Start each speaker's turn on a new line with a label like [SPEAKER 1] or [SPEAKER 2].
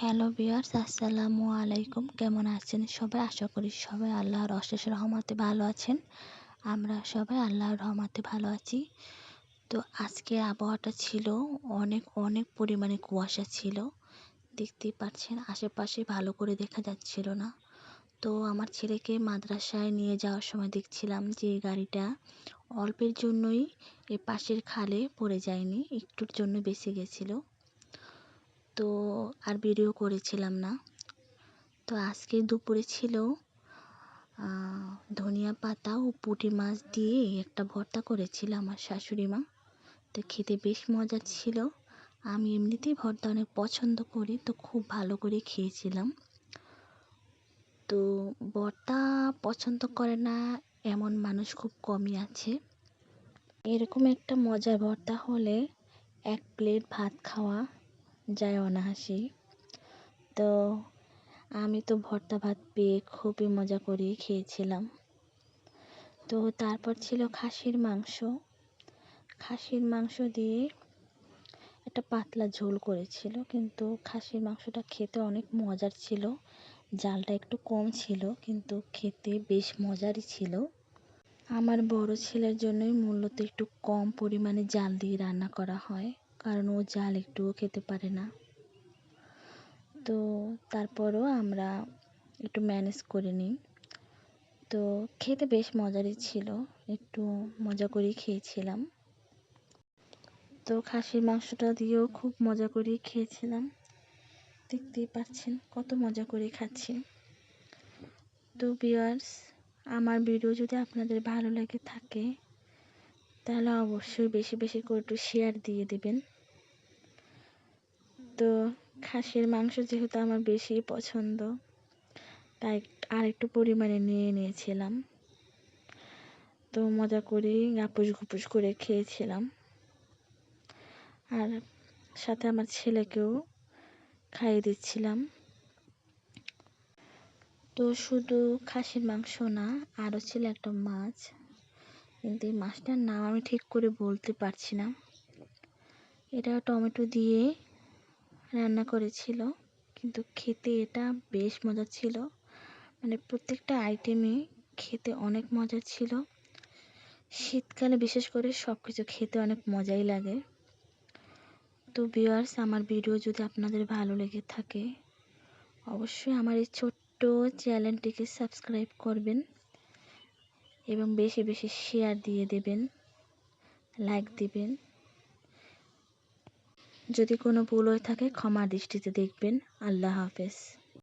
[SPEAKER 1] Hello viewers, আসসালামু আলাইকুম। কেমন আছেন সবাই? আশা করি সবাই আল্লাহর অশেষ রহমতে ভালো আছেন। আমরা সবাই আল্লাহর রহমতে ভালো আছি। তো আজকে আবহাওয়াটা ছিল অনেক অনেক পরিমাণে কুয়াশা ছিল। দেখতেই পাচ্ছেন আশেপাশে ভালো করে দেখা যাচ্ছিল না। তো আমার ছেলেকে মাদ্রাসায় নিয়ে যাওয়ার সময় দেখছিলাম যে গাড়িটা অল্পের জন্যই এ পাশের খালে পড়ে যায়নি, একটুর জন্য বেঁচে গেছিলো। তো আর ভিডিও করেছিলাম না। তো আজকে দুপুরে ছিল ধনিয়া পাতা ও পুঁটি মাছ দিয়ে একটা ভর্তা করেছিল আমার শাশুড়ি মা। তো খেতে বেশ মজা ছিল। আমি এমনিতেই ভর্তা অনেক পছন্দ করি, তো খুব ভালো করে খেয়েছিলাম। তো ভর্তা পছন্দ করে না এমন মানুষ খুব কমই আছে। এরকম একটা মজার ভর্তা হলে এক প্লেট ভাত খাওয়া যায় অনায়াসে। তো আমি তো ভর্তা ভাত পেয়ে খুবই মজা করে খেয়েছিলাম। তো তারপর ছিল খাসির মাংস। খাসির মাংস দিয়ে একটা পাতলা ঝোল করেছিল, কিন্তু খাসির মাংসটা খেতে অনেক মজার ছিল। জালটা একটু কম ছিল, কিন্তু খেতে বেশ মজারই ছিল। আমার বড় ছেলের জন্যই মূলত একটু কম পরিমাণে জাল দিয়ে রান্না করা হয়, কারণ ও জাল একটুও খেতে পারে না। তো তারপরও আমরা একটু ম্যানেজ করে নিই। তো খেতে বেশ মজারই ছিল, একটু মজা করেই খেয়েছিলাম। তো খাসির মাংসটা দিয়েও খুব মজা করেই খেয়েছিলাম। দেখতেই পাচ্ছেন কত মজা করে খাচ্ছি। তো ভিউয়ার্স, আমার ভিডিও যদি আপনাদের ভালো লেগে থাকে তাহলে অবশ্যই বেশি বেশি করে একটু শেয়ার দিয়ে দিবেন। তো খাসির মাংস যেহেতু আমার বেশি পছন্দ, তাই আর একটু পরিমাণে নিয়ে নিয়েছিলাম। তো মজা করে গাপুস গুপুস করে খেয়েছিলাম, আর সাথে আমার ছেলেকেও খাইয়ে দিচ্ছিলাম। তো শুধু খাসির মাংস না, আরও ছিল একটা মাছ, কিন্তু এই মাছটার নাম আমি ঠিক করে বলতে পারছি না। এটা টমেটো দিয়ে রান্না করেছিল, কিন্তু খেতে এটা বেশ মজা ছিল। মানে প্রত্যেকটা আইটেমই খেতে অনেক মজা ছিল। শীতকালে বিশেষ করে সব কিছু খেতে অনেক মজাই লাগে। তো ভিউয়ার্স, আমার ভিডিও যদি আপনাদের ভালো লেগে থাকে অবশ্যই আমার এই ছোট্ট চ্যানেলটিকে সাবস্ক্রাইব করবেন এবং বেশি বেশি শেয়ার দিয়ে দেবেন, লাইক দিবেন। যদি কোনো ভুল হয়ে থাকে ক্ষমা দৃষ্টিতে দেখবেন। আল্লাহ হাফেজ।